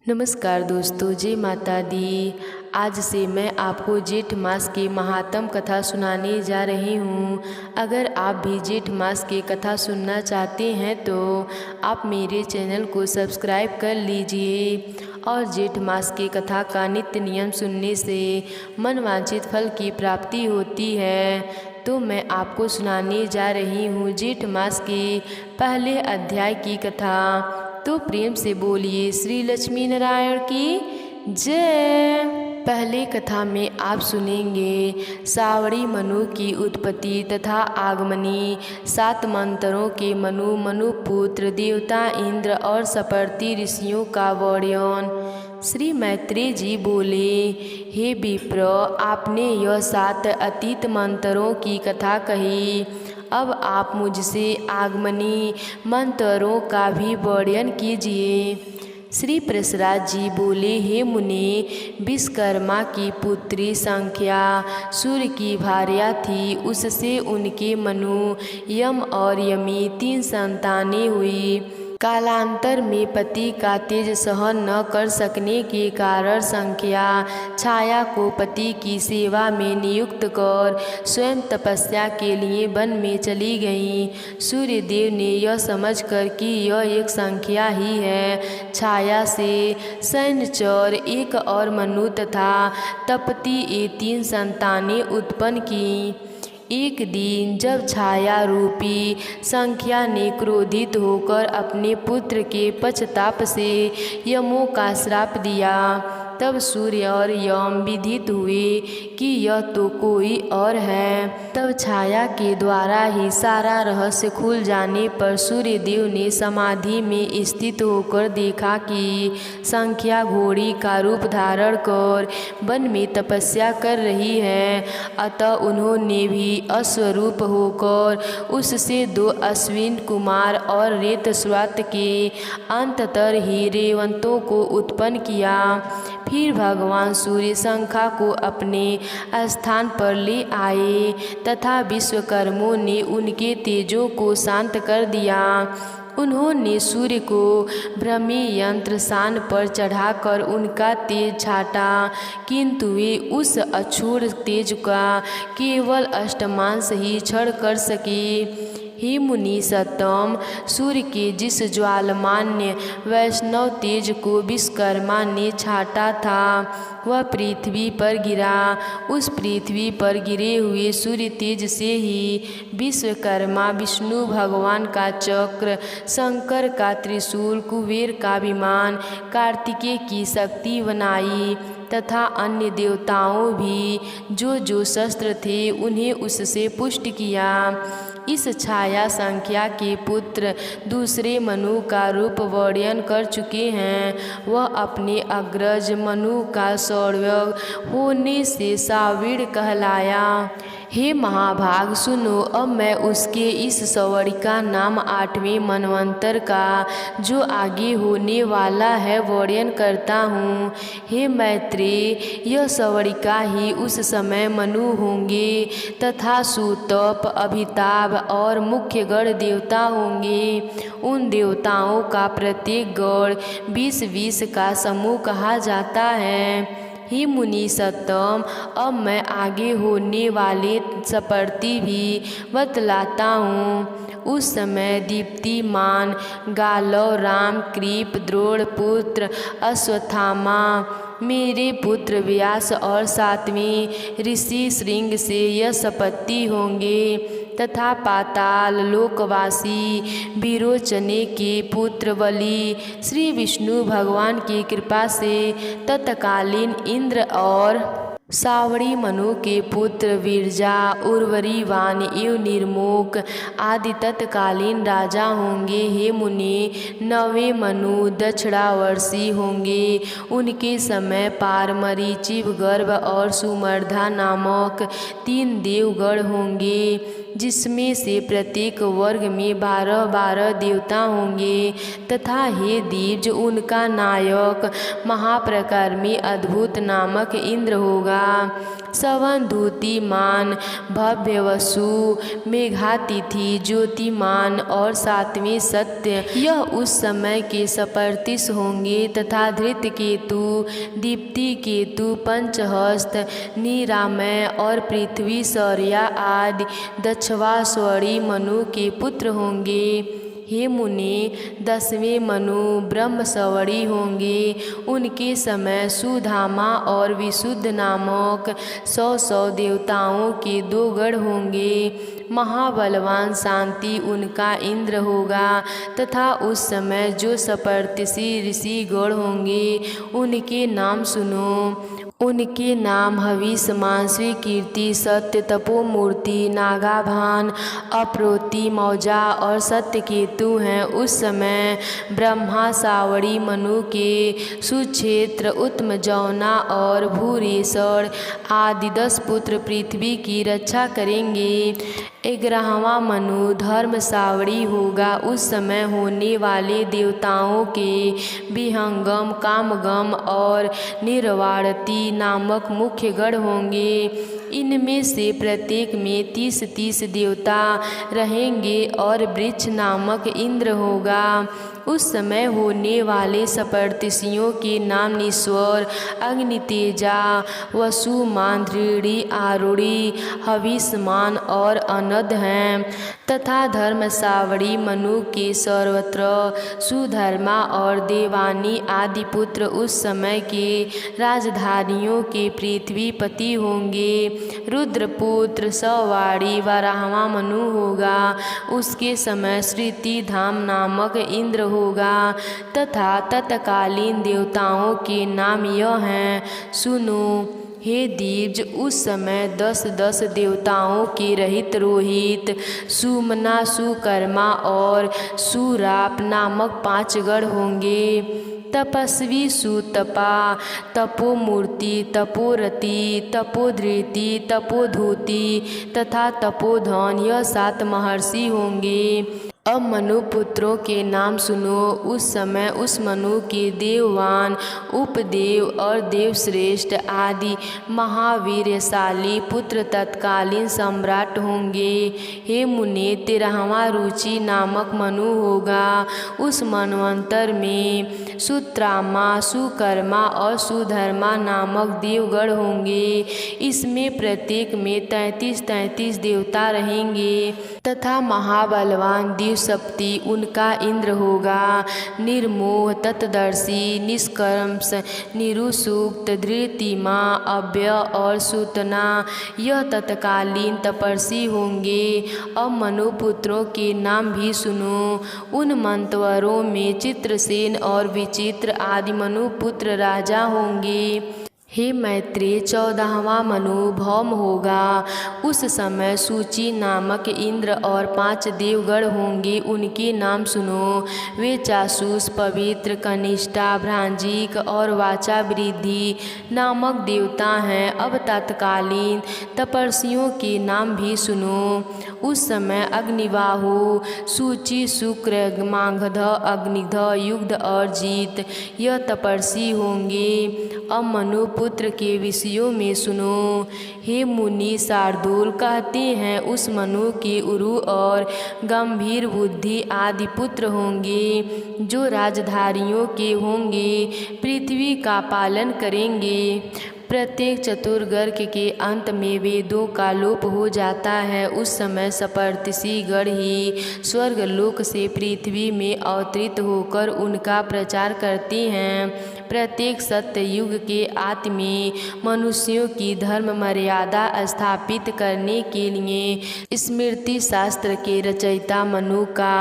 नमस्कार दोस्तों, जय माता दी। आज से मैं आपको जेठ मास की महात्म कथा सुनाने जा रही हूँ। अगर आप भी जेठ मास की कथा सुनना चाहते हैं तो आप मेरे चैनल को सब्सक्राइब कर लीजिए। और जेठ मास की कथा का नित्य नियम सुनने से मनवांछित फल की प्राप्ति होती है। तो मैं आपको सुनाने जा रही हूँ जेठ मास के पहले अध्याय की कथा। तो प्रेम से बोलिए श्री लक्ष्मी नारायण की जय। पहले कथा में आप सुनेंगे सावड़ी मनु की उत्पत्ति तथा आगमनी, 7 मंत्रों के मनु पुत्र देवता इंद्र और सपर्ति ऋषियों का वर्णन। श्री मैत्रेय जी बोले, हे विप्र, आपने यह 7 अतीत मंत्रों की कथा कही। अब आप मुझसे आगमनी मंत्रों का भी वर्णन कीजिए। श्री प्रसराज जी बोले, हे मुनि, विश्वकर्मा की पुत्री संख्या सूर्य की भार्या थी। उससे उनके मनु, यम और यमी 3 संतानें हुई। कालांतर में पति का तेज सहन न कर सकने के कारण संख्या छाया को पति की सेवा में नियुक्त कर स्वयं तपस्या के लिए वन में चली गईं। सूर्य देव ने यह समझकर कि यह एक संख्या ही है, छाया से शनिचर एक और मनु तथा तपति ये 3 संतानें उत्पन्न की। एक दिन जब छाया रूपी संख्या ने क्रोधित होकर अपने पुत्र के पश्चाताप से यमों का श्राप दिया, तब सूर्य और यम विदित हुए कि यह तो कोई और है। तब छाया के द्वारा ही सारा रहस्य खुल जाने पर सूर्य देव ने समाधि में स्थित होकर देखा कि संख्या घोड़ी का रूप धारण कर वन में तपस्या कर रही है। अतः उन्होंने भी अश्वरूप होकर उससे 2 अश्विन कुमार और रेत स्वात के अंततर ही रेवंतों को उत्पन्न किया। फिर भगवान सूर्य शंखा को अपने स्थान पर ले आए तथा विश्वकर्मों ने उनके तेजों को शांत कर दिया। उन्होंने सूर्य को ब्रह्मी यंत्र सान पर चढ़ाकर उनका तेज छाटा, किंतु वे उस अक्षुण तेज का केवल अष्टमांश ही क्षण कर सके। हे मुनि सत्तम, सूर्य के जिस ज्वालमान्य वैष्णव तेज को विश्वकर्मा ने छाटा था वह पृथ्वी पर गिरा। उस पृथ्वी पर गिरे हुए सूर्य तेज से ही विश्वकर्मा विष्णु भगवान का चक्र, शंकर का त्रिशूल, कुबेर का विमान, कार्तिकेय की शक्ति बनाई तथा अन्य देवताओं भी जो शस्त्र थे उन्हें उससे पुष्ट किया। इस छाया संख्या के पुत्र दूसरे मनु का रूप वर्णन कर चुके हैं। वह अपने अग्रज मनु का सौरभ होने से सावीर कहलाया। हे महाभाग, सुनो, अब मैं उसके इस सवरिका नाम 8वें मनवंतर का जो आगे होने वाला है वर्णन करता हूँ। हे मैत्रेय, यह सवरिका ही उस समय मनु होंगे तथा सुतप, अभिताभ और मुख्य गण देवता होंगे। उन देवताओं का प्रत्येक गण 20-20 का समूह कहा जाता है। हे मुनि सत्तम, अब मैं आगे होने वाले सपर्ति भी बतलाता हूँ। उस समय दीप्तिमान गालव, राम, कृप, द्रोण पुत्र अश्वत्थामा, मेरे पुत्र व्यास और 7वें ऋषि श्रृंग से यह सपत्ति होंगे तथा पाताल लोकवासी विरोचने के पुत्र बलि श्री विष्णु भगवान की कृपा से तत्कालीन इंद्र और सावड़ी मनु के पुत्र विरजा, उर्वरी, वान एवं निर्मोक आदि तत्कालीन राजा होंगे। हे मुनि, 9वें मनु दक्षिणावर्षी होंगे। उनके समय पार, मरीचि, गर्भ और सुमर्धा नामक 3 देवगण होंगे। जिसमें से प्रत्येक वर्ग में 12-12 देवता होंगे। तथा हे देव, उनका नायक महाप्रकार में अद्भुत नामक इंद्र होगा। सवन द्युतिमान, भव्य वसु, मेघातिथि, ज्योतिमान और सातवें सत्य, यह उस समय के सपर्तिश होंगे। तथा धृतकेतु, दीप्ति केतु, पंचहस्त, निरामय और पृथ्वी, सौर्या आदि दक्षवास्वरी मनु के पुत्र होंगे। हे मुनि, 10वें मनु ब्रह्मसवरी होंगे। उनके समय सुधामा और विशुद्ध नामक 100 देवताओं के 2 गण होंगे। महाबलवान शांति उनका इंद्र होगा। तथा उस समय जो सपर्तिशी ऋषि गण होंगे उनके नाम सुनो। उनके नाम हविष, मानसी, कीर्ति, सत्य, तपोमूर्ति, नागाभान, अप्रोति, मौजा और सत्यकेतु हैं। उस समय ब्रह्मा सावरी मनु के सुक्षेत्र, उत्तम, जौना और भूरेश्वर आदि 10 पुत्र पृथ्वी की रक्षा करेंगे। 11वां मनु धर्म सावरी होगा। उस समय होने वाले देवताओं के विहंगम, कामगम और निर्वाणति नामक मुख्य गण होंगे। इनमें से प्रत्येक में 30-30 देवता रहेंगे और वृक्ष नामक इंद्र होगा। उस समय होने वाले सपर्तिशियों के नाम निस्वर, अग्नितेजा, वसुमान, दृढ़ि, आरूढ़ि, हविष्मान और अनद हैं। तथा धर्म सावरी मनु के सर्वत्र सुधर्मा और देवानी आदि पुत्र उस समय के राजधानियों के पृथ्वीपति होंगे। रुद्रपुत्र सवाड़ी 12वां मनु होगा। उसके समय श्रुति धाम नामक इंद्र होगा। तथा तत्कालीन देवताओं के नाम यह हैं, सुनो। हे दीज, उस समय 10-10 देवताओं के रहित रोहित, सुमना, सुकर्मा और सुराप नामक 5 गण होंगे। तपस्वी सुतपा, तपोमूर्ति, तपोरति, तपोधृति, तपोधूति तथा तपोधन, यह 7 महर्षि होंगे। अब मनु पुत्रों के नाम सुनो। उस समय उस मनु के देववान, उपदेव और देवश्रेष्ठ आदि महावीरशाली पुत्र तत्कालीन सम्राट होंगे। हे मुने, 13वां रुचि नामक मनु होगा। उस मनवंतर में सुत्रामा, सुकर्मा और सुधर्मा नामक देवगण होंगे। इसमें प्रत्येक में 33-33 देवता रहेंगे। तथा महाबलवान दिवसप्ति उनका इंद्र होगा। निर्मोह, तत्दर्शी, निष्कर्ष, निरुसूक्त, धृतिमा, अव्य और सूतना, यह तत्कालीन तपस्वी होंगे। अब मनुपुत्रों के नाम भी सुनो। उन मंतवरों में चित्रसेन और विचित्र आदि मनुपुत्र राजा होंगे। हे मैत्रेय, 14वां मनु भौम होगा। उस समय सूची नामक इंद्र और 5 देवगण होंगे। उनके नाम सुनो। वे चासूस, पवित्र, कनिष्ठा, भ्रांजिक और वाचा वृद्धि नामक देवता हैं। अब तत्कालीन तपस्वियों के नाम भी सुनो। उस समय अग्निबाहु, सूची, शुक्र, मागध, अग्निध, युग्ध और जीत, यह तपस्वी होंगे। अब मनु पुत्र के विषयों में सुनो। हे मुनि, शार्दूल कहते हैं उस मनु के उरु और गंभीर बुद्धि आदि पुत्र होंगे, जो राजधारियों के होंगे, पृथ्वी का पालन करेंगे। प्रत्येक चतुर्गर्क के अंत में वेदों का लोप हो जाता है। उस समय सप्तर्षि गण ही स्वर्गलोक से पृथ्वी में अवतरित होकर उनका प्रचार करते हैं। प्रत्येक सत्य युग के अंत में मनुष्यों की धर्म मर्यादा स्थापित करने के लिए स्मृति शास्त्र के रचयिता मनु का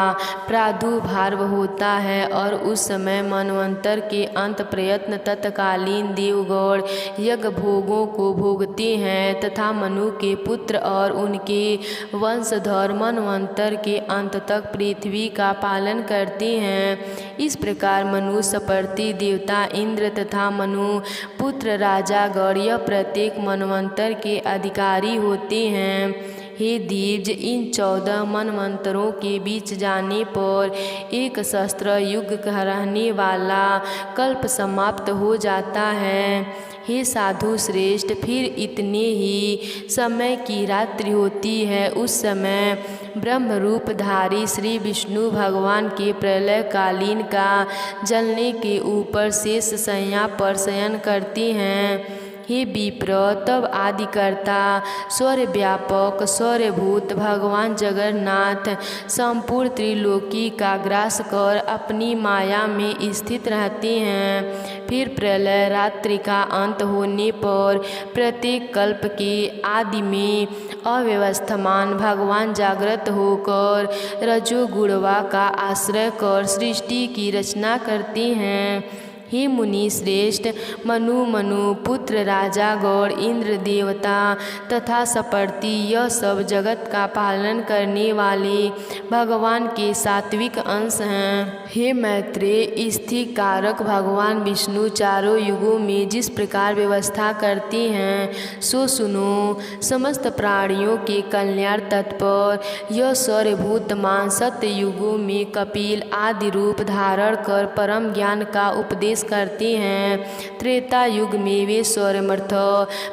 प्रादुर्भाव होता है और उस समय मनवंतर के अंत प्रयत्न तत्कालीन देवगण यज्ञ भोगों को भोगते हैं तथा मनु के पुत्र और उनके वंशधर मनवंतर के अंत तक पृथ्वी का पालन करते हैं। इस प्रकार मनु सपर्ति देवता इंद्र तथा मनु पुत्र राजा गौर्य प्रत्येक मनवंतर के अधिकारी होते हैं। हे दिव्य, इन 14 मनवंतरों के बीच जाने पर एक सहस्त्र युग रहने वाला कल्प समाप्त हो जाता है। हे साधु श्रेष्ठ, फिर इतने ही समय की रात्रि होती है। उस समय ब्रह्म रूपधारी श्री विष्णु भगवान के प्रलय कालीन का जलने के ऊपर शेष शैया पर शयन करती हैं। हे विप्र, तब आदिकर्ता स्वर व्यापक स्वरभूत भगवान जगन्नाथ संपूर्ण त्रिलोकी का ग्रास कर अपनी माया में स्थित रहते हैं। फिर प्रलय रात्रि का अंत होने पर प्रत्येक कल्प के आदि में अव्यवस्थमान भगवान जागृत होकर रजोगुणवा का आश्रय कर सृष्टि की रचना करते हैं। हे मुनि श्रेष्ठ, मनु पुत्र राजा गौड़ इंद्र देवता तथा सपर्ति, यह सब जगत का पालन करने वाले भगवान के सात्विक अंश हैं। हे मैत्रेय, स्थिति कारक भगवान विष्णु चारों युगों में जिस प्रकार व्यवस्था करते हैं सो सुनो। समस्त प्राणियों के कल्याण तत्पर यह सर्वभूतमान सत्य युगों में कपिल आदि रूप धारण कर परम ज्ञान का उपदेश करते हैं। त्रेता युग में वे स्वरमर्थ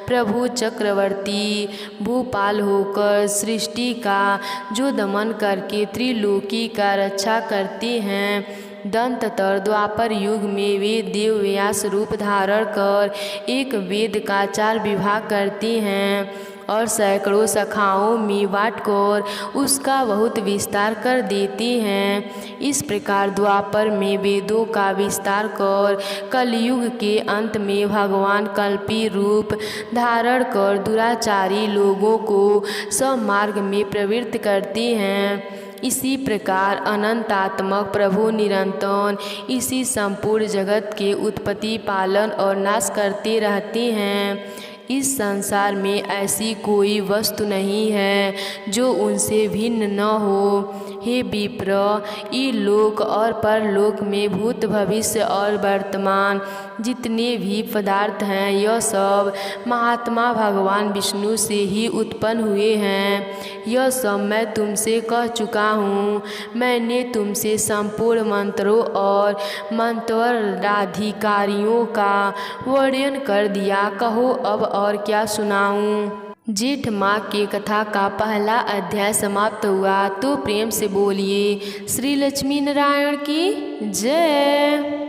प्रभु चक्रवर्ती भूपाल होकर सृष्टि का जो दमन करके त्रिलोकी का रक्षा करते हैं। दंततर द्वापर युग में वे देव व्यास रूप धारण कर एक वेद का 4 विभाग करते हैं और सैकड़ों शाखाओं में बांटकर उसका बहुत विस्तार कर देते हैं। इस प्रकार द्वापर में वेदों का विस्तार कर कलयुग के अंत में भगवान कल्पी रूप धारण कर दुराचारी लोगों को सन्मार्ग में प्रवृत्त करते हैं। इसी प्रकार अनंतात्मक प्रभु निरंतर इसी संपूर्ण जगत के उत्पत्ति पालन और नाश करते रहते हैं। इस संसार में ऐसी कोई वस्तु नहीं है जो उनसे भिन्न न हो। हे विप्र, इलोक और परलोक में भूत भविष्य और वर्तमान जितने भी पदार्थ हैं यह सब महात्मा भगवान विष्णु से ही उत्पन्न हुए हैं। यह सब मैं तुमसे कह चुका हूँ। मैंने तुमसे संपूर्ण मंत्रों और मंत्राधिकारियों का वर्णन कर दिया। कहो अब और क्या सुनाऊँ। जेठ माह की कथा का पहला अध्याय समाप्त हुआ। तो प्रेम से बोलिए श्री लक्ष्मी नारायण की जय।